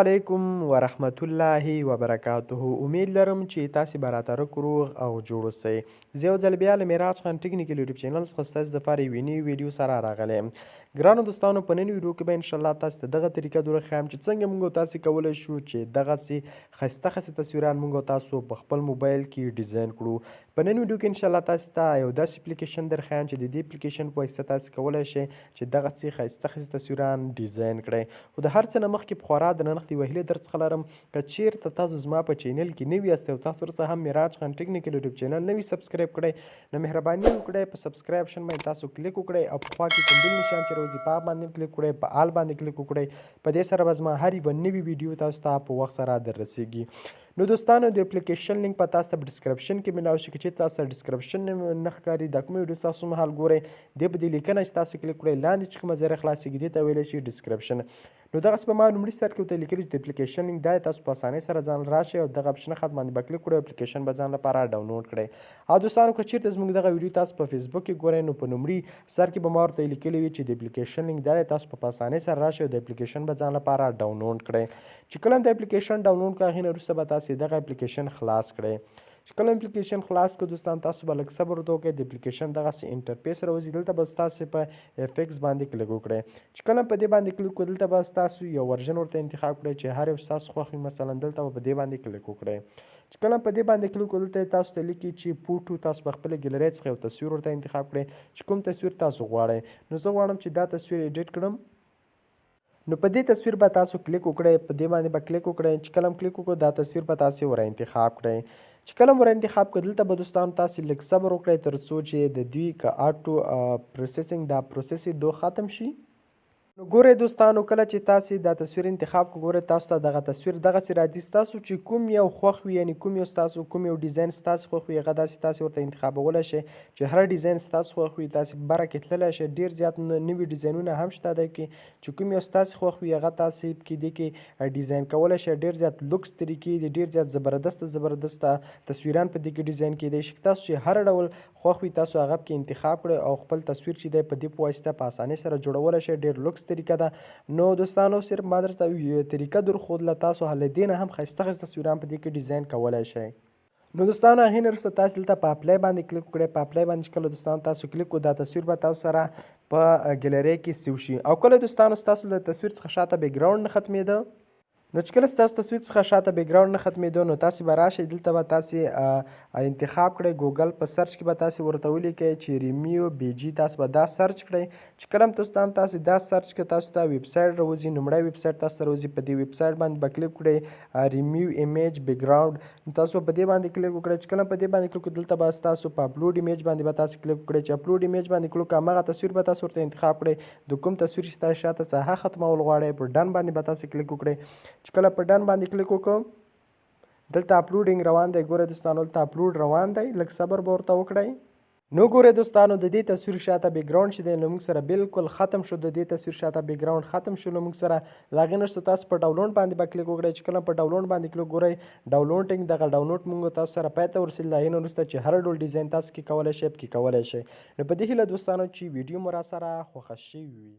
علیکم ورحمت الله وبرکاته. امید لرم چې تاسې به راته روغ او جوړ اوسئ. زه یو ځل بیا له معراج خان ټکنیکل یوټیوب چینل څخه ستاسو دپاره یوې نوې ویډیو سره راغلی یم. ګرانو دوستانو، په نن ویډیو کې به انشاءالله تاسو ته دغه طریقه در وښیم چې څنګه موږ تاسې کولی شو چې دغسې ښایسته ښایسته تصویران موږ تاسو په خپل موبایل کې ډیزاین کړو. په نن ویډیو کې انشاءالله تاسو ته یو داسې اپلیکیشن در ښیم چې د دې اپلیکیشن په واسطه تاسې کولی شئ چې دغسې ښایسته ښایسته تصویران ډیزاین کړئ. خو د هر څه نه مخکې په خورا درنښت یوه هیله در څخه لرم که چیرته تاسو زما په چینل کې نوي یاست او تاسو ورڅخه هم معراج خان ټکنیکل یوټیوب چینل نوي سبسکرایب کړئ، نو مهرباني وکړئ په سبسکرایب شن باندې تاسو کلیک وکړئ او په خوا کې کوم بل نشان چې راوځي په هغه باندې کلیک وکړئ، په آل باندې کلیک وکړئ. په دې سره به زما هر یوه نوي ویډیو تاسو ته په وخت سره در رسیږي. نو دوستانو، د اپلیکیشن لینک به تاسو ته په ډسکرپشن کې میلاو شي. که چېرته تاسو ته ډسکرپشن نه ښکاري دا کومه ویډیو تاسو مهال ګورئ، دې په دې لیکنه چې تاسو کلیک کړئ لاندې چې کومه ذریعه خلاصېږي دې ته ویلی شي ډسکرپشن. نو دغسې به ما لومړي سر کې ورته لیکلي چې د اپلیکیشن لینک دا تاسو په اسانۍ سره ځان راشئ او دغه اپشن خط باندې به کلیک کړئ، اپلیکیشن به ځان لپاره ډاونلوډ کړئ. او دوستانو، که چېرته زموږ دغه ویډیو تاسو په فیسبوک کې ګورئ، نو په لومړي سر کې به ما ورته لیکلي وي چې د اپلیکیشن لینک دا تاسو په اسانۍ سره راشئ او د اپلیکیشن به ځان لپاره ډاونلوډ کړئ. چې کله هم د اپلیکیشن ډاونلوډ کړئ، هغې نه وروسته به تاسې دغه اپلیکیشن خلاص کړئ. چې کله اپلیکیشن خلاص کړو دوستان، تاسو به لږ صبر ورته وکړئ. د اپلیکیشن دغسې انټرفیس راوځي، دلته به تاسې په افیکس باندې کلیک وکړئ. چې کله په دې باندې کلیک وکړو، دلته به تاسو یو ورژن ورته انتخاب کړئ چې هر یو ستاسو خوښ وي. مثلا دلته به په دې باندې کلیک وکړئ. چې کله په دې باندې کلیک وکړو، دلته تاسو ته لیکي چې فوټو، تاسو په خپله ګیلرۍ څخه یو تصویر ورته انتخاب کړئ چې کوم تصویر تاسو غواړئ. نو زه غواړم چې دا تصویر ایډیټ کړم. نو په دې تصویر به تاسو کلیک وکړئ، په دې باندې به کلیک وکړئ. چې کله هم کلیک وکړو، دا تصویر به تاسې ور انتخاب کړئ. چې کله ور انتخاب کړئ، دلته به دوستانو تاسې لږ صبر وکړئ تر څو چې د دوی که آټو پروسیسینګ دا پروسیس یې دو ختم شي. نو ګورئ دوستانو، کله چې تاسې دا تصویر انتخاب کړو، ګورئ تاسو ته دغه تصویر دغسې راځي. ستاسو چې کوم یو خوښ وي، یعنې کوم یو ستاسو کوم یو ډیزاین ستاسو خوښ وي، هغه داسې تاسې ورته انتخابولی شئ. چې هر ډیزاین ستاسو خوښ وي تاسې بره کې تللی شئ. ډېر زیات نوي ډیزاینونه هم شته دی کې چې کوم یو ستاسې خوښ وي، هغه تاسې پکې دې کې ډیزاین کولی شئ. ډېر زیات لوکس طریقې دي، ډېر زیات زبردسته تصویران په دې کې ډیزاین کیدی شي. تاسو چې هر ډول خوښ وي تاسو هغه پکې انتخاب کړئ او خپل تصویر چې دی په دې په واسطه په اسانۍ سره جوړولی شئ. ډېر لوکس طریقه ده. نو دوستانو، صرف ما درته یوه طریقه درښودله، تاسو له دې نه هم ښایسته ښایسته تصویران په دې کې ډیزاین کولی شئ. نو دوستانو، هغې نه وروسته تاسې دلته په اپلای باندې کلیک وکړئ. په اپلای باندې چې کله دوستانو تاسو کلیک کړو، دا تصویر به تاسو سره په ګیلرۍ کې سیو شي. او کله دوستانو ستاسو له تصویر څخه شاته بیکګراونډ نه ختمېده، نو چې کله ستاسو تصویر څخه شاته بیکګراونډ نه ختمېدو، نو تاسې به راشئ، دلته به تاسې انتخاب کړئ. ګوګل په سرچ کې به تاسې ورته ولیکئ چې ریمیو بیجي، تاسو به دا سرچ کړئ. چې کله هم دوستان تاسې دا سرچ کړئ، تاسو ته ویبسایټ راوځي. لومړی ویبسایټ تاسو ته راوځي، په دې ویبسایټ باندې به کلیک کړئ ریمیو ایمیج بیکګراونډ. نو تاسو په دې باندې کلیک وکړئ. چې کله په دې باندې کلیک وکړئ، دلته به تاسو په اپلوډ ایمیج باندې به تاسې کلیک وکړئ. چې اپلوډ ایمیج باندې کلیک وکړئ، هماغه تصویر به تاسو ورته انتخاب کړئ. د کوم تصویر چې تاسو شاته څه هغه ختمول غواړئ، په ډن باندې به تاسې کلیک وکړئ. چې کله په ډن باندې کلیک وکړو، دلته اپلوډینګ روان دی. ګورئ دوستانو، دلته اپلوډ روان دی، لږ صبر به ورته وکړئ. نو ګورئ دوستانو، د دې تصویر شاته بیکګراونډ چې دی نو موږ سره بالکل ختم شو. د دې تصویر شاته بیکګراونډ ختم شو. نو موږ سره له هغې نه وروسته تاسو په ډاونلوډ باندې به کلیک وکړئ. چې کله په ډاونلوډ باندې کلیک ګورئ، ډاونلوډینګ دغه ډاونلوډ موږ تاسو سره پای ته ورسېدل. له هغې نه وروسته چې هر ډول ډیزاین تاسو کې کولی شئ، پکې کولی شئ. نو په دې هیله دوستانو چې ویډیو مو را سره خوښه شوې وي.